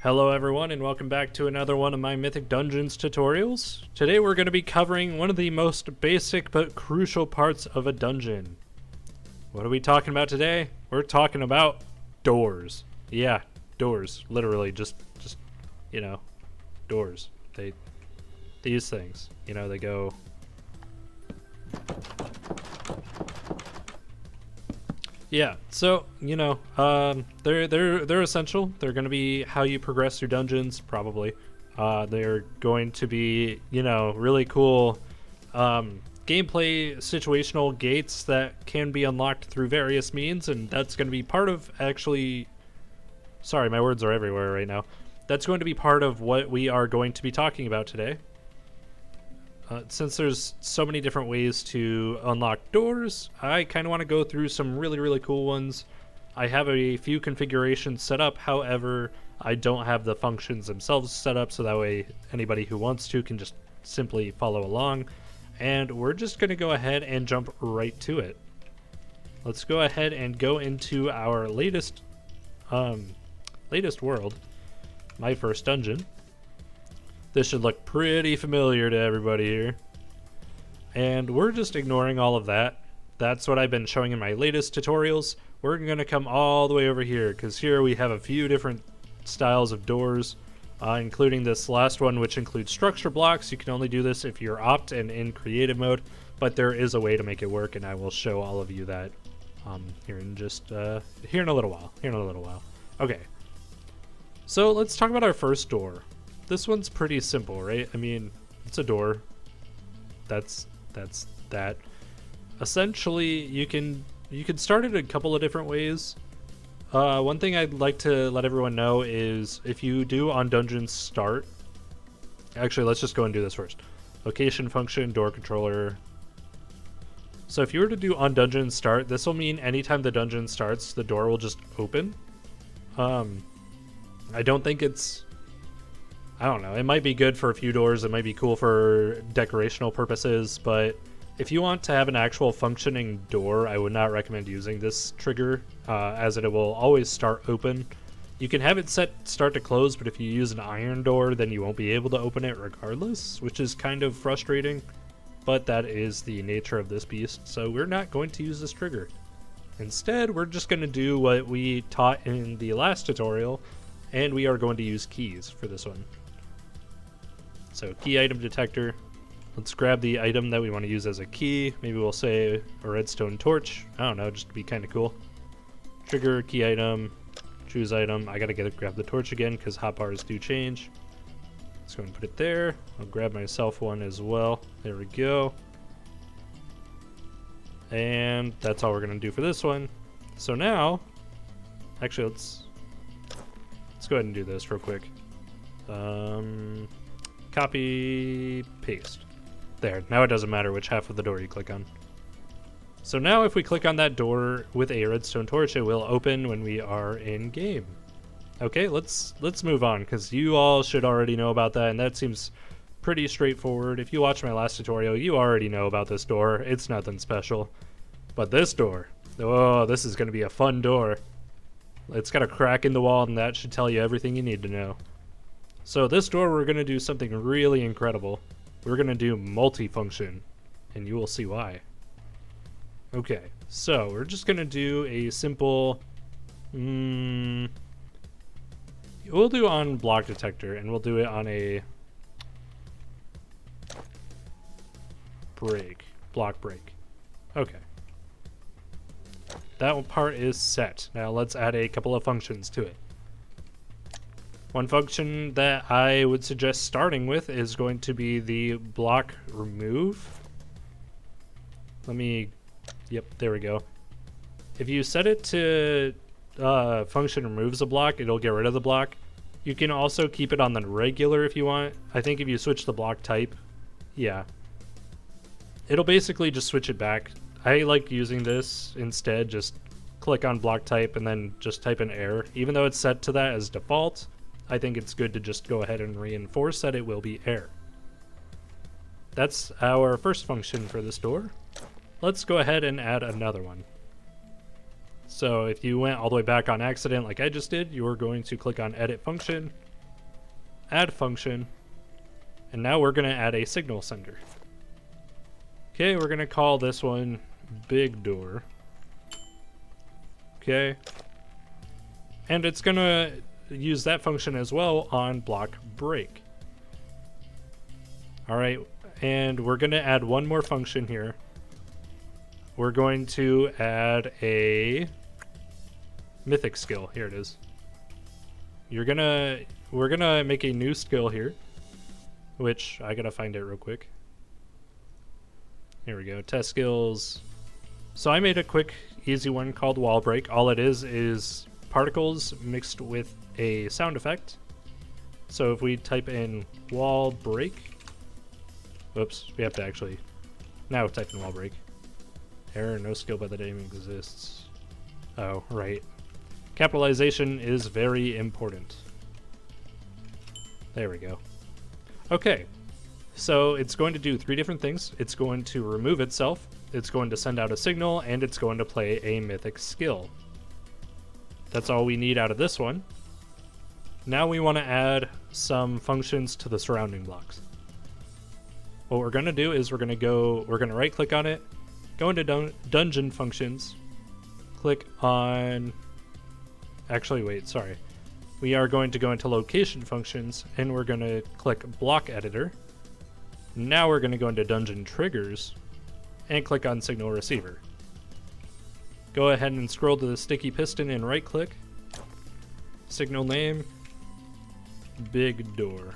Hello everyone and welcome back to another one of my Mythic Dungeons tutorials. Today we're going to be covering one of the most basic but crucial parts of a dungeon. What are we talking about today? We're talking about doors. Yeah, doors. Literally just doors. These things, they go. Yeah, so they're essential. They're going to be how you progress through dungeons, probably. They're going to be really cool gameplay situational gates that can be unlocked through various means, and that's going to be part of actually. Sorry, my words are everywhere right now. That's going to be part of what we are going to be talking about today. Since there's so many different ways to unlock doors, I kind of want to go through some really cool ones. I have a few configurations set up, however, I don't have the functions themselves set up, so that way anybody who wants to can just simply follow along. And we're just going to go ahead and jump right to it. Let's go ahead and go into our latest world, my first dungeon. This should look pretty familiar to everybody here. And we're just ignoring all of that. That's what I've been showing in my latest tutorials. We're going to come all the way over here, because here we have a few different styles of doors, including this last one, which includes structure blocks. You can only do this if you're opt and in creative mode, but there is a way to make it work, and I will show all of you that here in a little while. Okay, so let's talk about our first door. This one's pretty simple, right? I mean, it's a door. That's that. Essentially, you can start it a couple of different ways. One thing I'd like to let everyone know is if you do on dungeon start. Actually, let's just go and do this first. Location function, door controller. So if you were to do on dungeon start, this will mean anytime the dungeon starts, the door will just open. I don't think it's. I don't know, it might be good for a few doors, it might be cool for decorational purposes, but if you want to have an actual functioning door, I would not recommend using this trigger, as it will always start open. You can have it set start to close, but if you use an iron door, then you won't be able to open it regardless, which is kind of frustrating, but that is the nature of this beast, so we're not going to use this trigger. Instead, we're just going to do what we taught in the last tutorial, and we are going to use keys for this one. So key item detector. Let's grab the item that we want to use as a key. Maybe we'll say a redstone torch. I don't know, just to be kind of cool. Trigger, key item, choose item. I gotta grab the torch again because hotbars do change. Let's go and put it there. I'll grab myself one as well. There we go. And that's all we're gonna do for this one. So now, actually let's go ahead and do this real quick. Copy, paste. There, now it doesn't matter which half of the door you click on. So now if we click on that door with a redstone torch, it will open when we are in game. Okay, let's move on, because you all should already know about that, and that seems pretty straightforward. If you watched my last tutorial, you already know about this door. It's nothing special. But this door, oh, this is going to be a fun door. It's got a crack in the wall, and that should tell you everything you need to know. So this door, we're going to do something really incredible. We're going to do multifunction, and you will see why. Okay, so we're just going to do a simple. We'll do on block detector, and we'll do it on a block break. Okay. That part is set. Now let's add a couple of functions to it. One function that I would suggest starting with is going to be the block remove. Yep, there we go. If you set it to function removes a block, it'll get rid of the block. You can also keep it on the regular if you want. I think if you switch the block type, yeah. It'll basically just switch it back. I like using this instead, just click on block type and then just type in error. Even though it's set to that as default, I think it's good to just go ahead and reinforce that it will be error. That's our first function for this door. Let's go ahead and add another one. So if you went all the way back on accident like I just did, you're going to click on edit function, add function, and now we're going to add a signal sender. Okay, we're going to call this one big door. Okay. And it's going to use that function as well on block break. All right, and we're going to add one more function here. We're going to add a Mythic skill. Here it is. We're gonna make a new skill here, which I gotta find it real quick. Here we go, test skills. So I made a quick, easy one called wall break. All it is particles mixed with a sound effect. So if we type in wall break, whoops, we have to actually now type in wall break. Error, no skill by the name exists. Oh, right. Capitalization is very important. There we go. Okay, so it's going to do 3 different things. It's going to remove itself, it's going to send out a signal, and it's going to play a mythic skill. That's all we need out of this one. Now we want to add some functions to the surrounding blocks. What we're going to do is we're going to right click on it, go into dungeon functions, click on, actually wait, sorry. We are going to go into location functions and we're going to click block editor. Now we're going to go into dungeon triggers and click on signal receiver. Go ahead and scroll to the sticky piston and right click. Signal name, big door.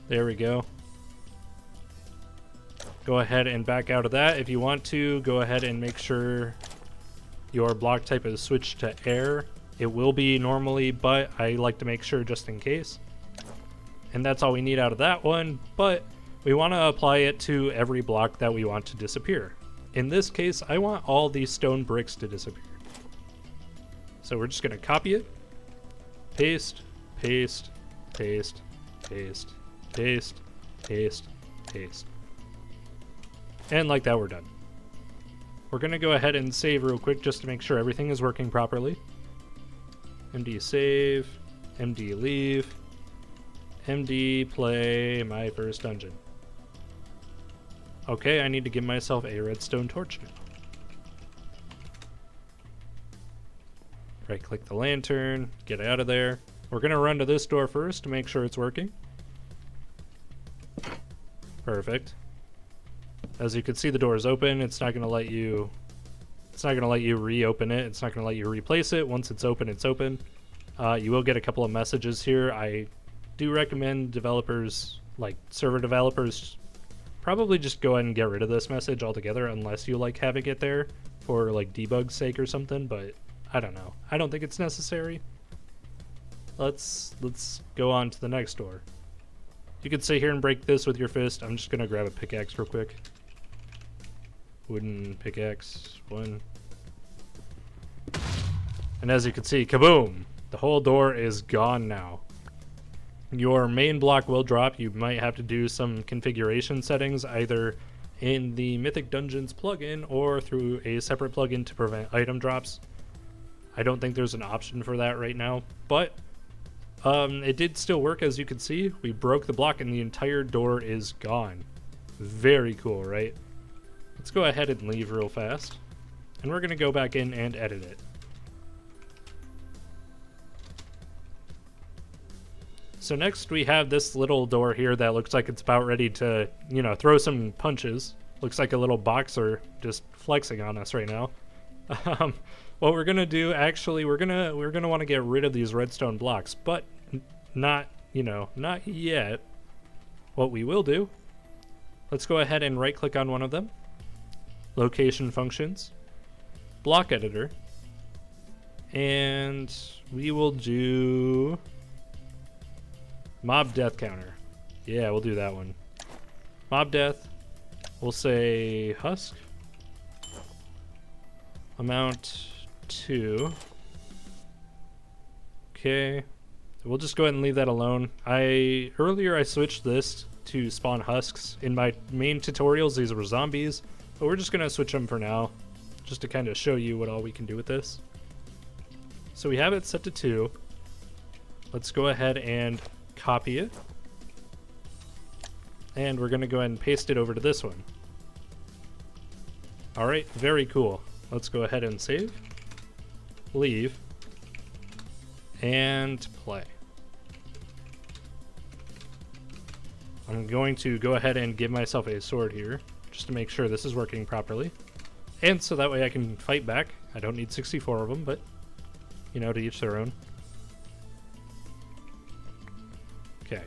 There we go. Go ahead and back out of that. If you want to, go ahead and make sure your block type is switched to air. It will be normally, but I like to make sure just in case. And that's all we need out of that one, but we want to apply it to every block that we want to disappear. In this case, I want all these stone bricks to disappear. So we're just going to copy it, paste, paste, paste, paste, paste, paste, paste. And like that, we're done. We're going to go ahead and save real quick just to make sure everything is working properly. MD save, MD leave, MD play my first dungeon. Okay, I need to give myself a redstone torch now. Right click the lantern, get out of there. We're going to run to this door first to make sure it's working. Perfect. As you can see, the door is open. It's not going to let you reopen it. It's not going to let you replace it. Once it's open, it's open. You will get a couple of messages here. I do recommend developers, like server developers, probably just go ahead and get rid of this message altogether unless you like having it there for like debug's sake or something, but I don't know. I don't think it's necessary. Let's go on to the next door. You could sit here and break this with your fist. I'm just going to grab a pickaxe real quick. Wooden pickaxe, 1. And as you can see, kaboom! The whole door is gone now. Your main block will drop. You might have to do some configuration settings either in the Mythic Dungeons plugin or through a separate plugin to prevent item drops. I don't think there's an option for that right now, but it did still work. As you can see, we broke the block and the entire door is gone. Very cool, right? Let's go ahead and leave real fast. And we're going to go back in and edit it. So next we have this little door here that looks like it's about ready to, you know, throw some punches. Looks like a little boxer just flexing on us right now. What we're going to do, actually, we're going to want to get rid of these redstone blocks, but not yet. What we will do, let's go ahead and right click on one of them. Location functions, block editor, and we will do mob death counter. Yeah, we'll do that one. Mob death, we'll say husk, amount 2. Okay, we'll just go ahead and leave that alone. Earlier I switched this to spawn husks. In my main tutorials, these were zombies. But we're just going to switch them for now, just to kind of show you what all we can do with this. So we have it set to 2. let's go ahead and copy it. And we're going to go ahead and paste it over to this one. All right, very cool. Let's go ahead and save, leave, and play. I'm going to go ahead and give myself a sword here, just to make sure this is working properly. And so that way I can fight back. I don't need 64 of them, but, you know, to each their own. Okay.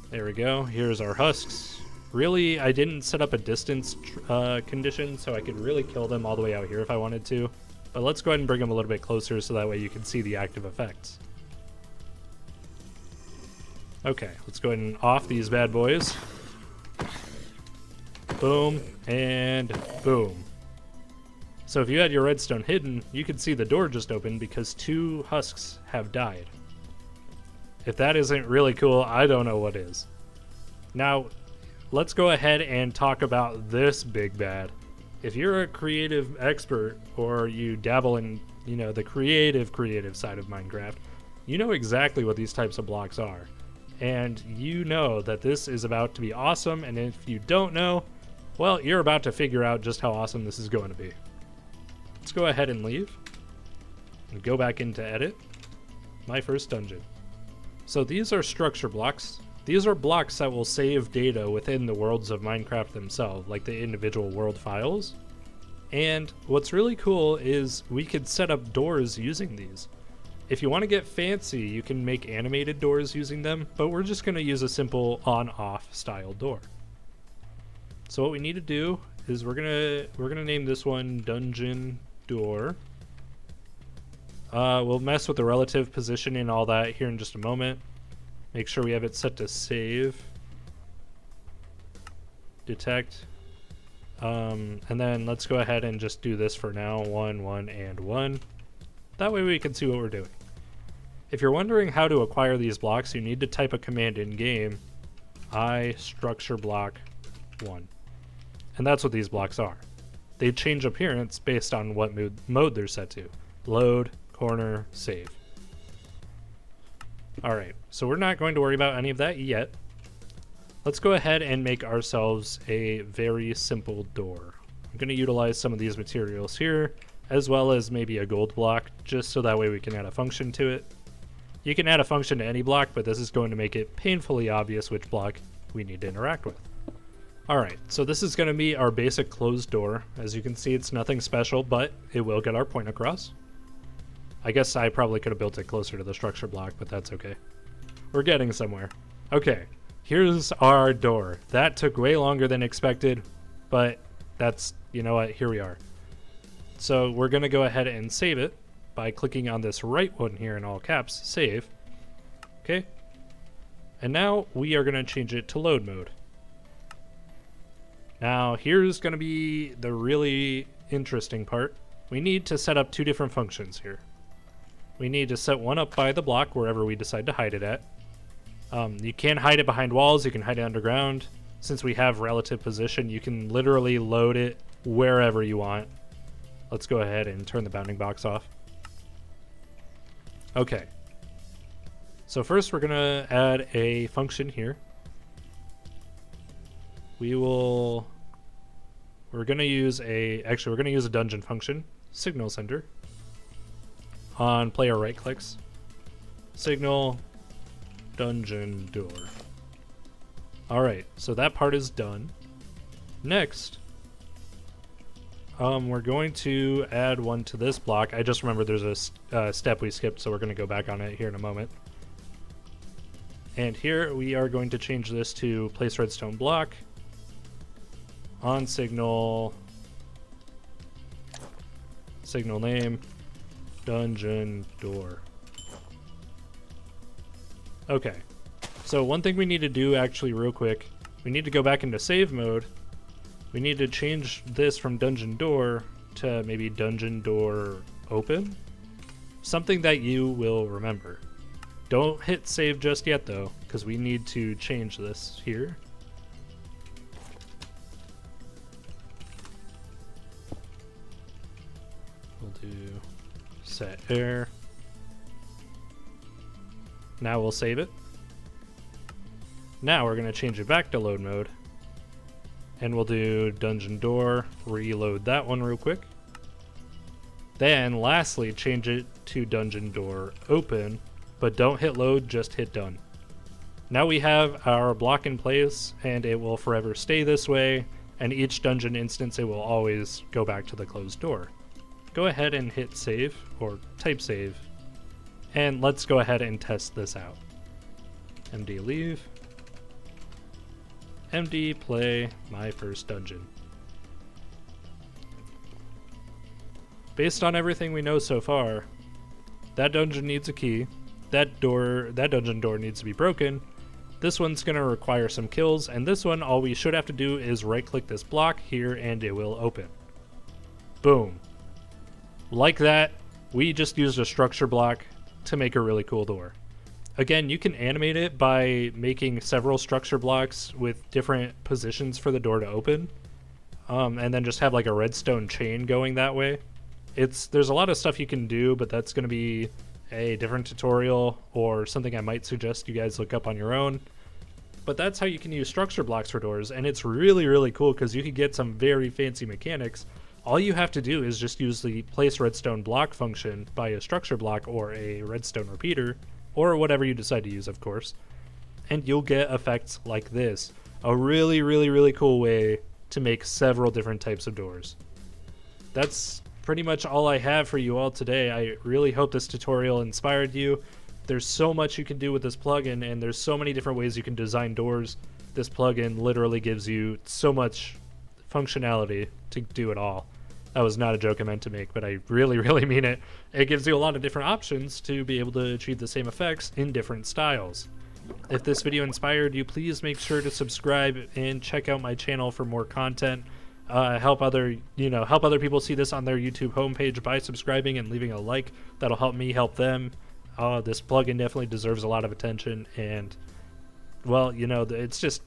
There we go. Here's our husks. Really, I didn't set up a distance condition, so I could really kill them all the way out here if I wanted to. But let's go ahead and bring them a little bit closer so that way you can see the active effects. Okay, let's go ahead and off these bad boys. Boom, and boom. So if you had your redstone hidden, you could see the door just open because 2 husks have died. If that isn't really cool, I don't know what is. Now, let's go ahead and talk about this big bad. If you're a creative expert or you dabble in, you know, the creative side of Minecraft, you know exactly what these types of blocks are. And you know that this is about to be awesome, and if you don't know, well, you're about to figure out just how awesome this is going to be. Let's go ahead and leave and go back into edit. My first dungeon. So these are structure blocks. These are blocks that will save data within the worlds of Minecraft themselves, like the individual world files. And what's really cool is we could set up doors using these. If you want to get fancy, you can make animated doors using them, but we're just going to use a simple on-off style door. So what we need to do is we're gonna name this one Dungeon Door. We'll mess with the relative position and all that here in just a moment. Make sure we have it set to save, detect, and then let's go ahead and just do this for now. 1, 1, and 1. That way we can see what we're doing. If you're wondering how to acquire these blocks, you need to type a command in game, I structure block 1. And that's what these blocks are. They change appearance based on what mode they're set to. Load, corner, save. Alright, so we're not going to worry about any of that yet. Let's go ahead and make ourselves a very simple door. I'm going to utilize some of these materials here, as well as maybe a gold block, just so that way we can add a function to it. You can add a function to any block, but this is going to make it painfully obvious which block we need to interact with. Alright, so this is going to be our basic closed door. As you can see, it's nothing special, but it will get our point across. I guess I probably could have built it closer to the structure block, but that's okay. We're getting somewhere. Okay, here's our door. That took way longer than expected, but that's, you know what, here we are. So we're going to go ahead and save it by clicking on this right one here in all caps, save. Okay, and now we are going to change it to load mode. Now, here's going to be the really interesting part. We need to set up 2 different functions here. We need to set one up by the block, wherever we decide to hide it at. You can hide it behind walls, you can hide it underground. Since we have relative position, you can literally load it wherever you want. Let's go ahead and turn the bounding box off. Okay. So first we're going to add a function here. We're going to use a dungeon function, signal sender, on player right clicks, signal dungeon door. Alright, so that part is done. Next, we're going to add one to this block. I just remembered there's a step we skipped, so we're going to go back on it here in a moment. And here we are going to change this to place redstone block on signal name dungeon door. Okay, so one thing we need to do actually real quick, we need to go back into save mode. We need to change this from dungeon door to maybe dungeon door open, something that you will remember. Don't hit save just yet though, because we need to change this here. We'll do set air Now we'll save it. Now we're going to change it back to load mode. And we'll do dungeon door, reload that one real quick. Then lastly, change it to dungeon door open, but don't hit load, just hit done. Now we have our block in place, and it will forever stay this way, and each dungeon instance it will always go back to the closed door. Go ahead and hit save, or type save, and let's go ahead and test this out. MD leave. MD play my first dungeon. Based on everything we know so far, that dungeon needs a key, that dungeon door needs to be broken, this one's going to require some kills, and this one all we should have to do is right click this block here and it will open. Boom. Like that, we just used a structure block to make a really cool door. Again, you can animate it by making several structure blocks with different positions for the door to open, and then just have like a redstone chain going that way. There's a lot of stuff you can do, but that's going to be a different tutorial or something I might suggest you guys look up on your own. But that's how you can use structure blocks for doors, and it's really, really cool because you can get some very fancy mechanics. All you have to do is just use the place redstone block function by a structure block or a redstone repeater, or whatever you decide to use, of course, and you'll get effects like this. A really, really, really cool way to make several different types of doors. That's pretty much all I have for you all today. I really hope this tutorial inspired you. There's so much you can do with this plugin, and there's so many different ways you can design doors. This plugin literally gives you so much functionality to do it all. That was not a joke I meant to make, but I really, really mean it. It gives you a lot of different options to be able to achieve the same effects in different styles. If this video inspired you, please make sure to subscribe and check out my channel for more content. Help other people see this on their YouTube homepage by subscribing and leaving a like. That'll help me help them. This plugin definitely deserves a lot of attention, and well, it's just,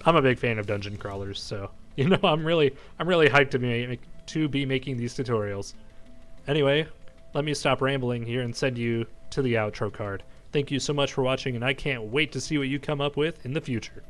I'm a big fan of dungeon crawlers, so I'm really hyped to be making these tutorials. Anyway, let me stop rambling here and send you to the outro card. Thank you so much for watching, and I can't wait to see what you come up with in the future.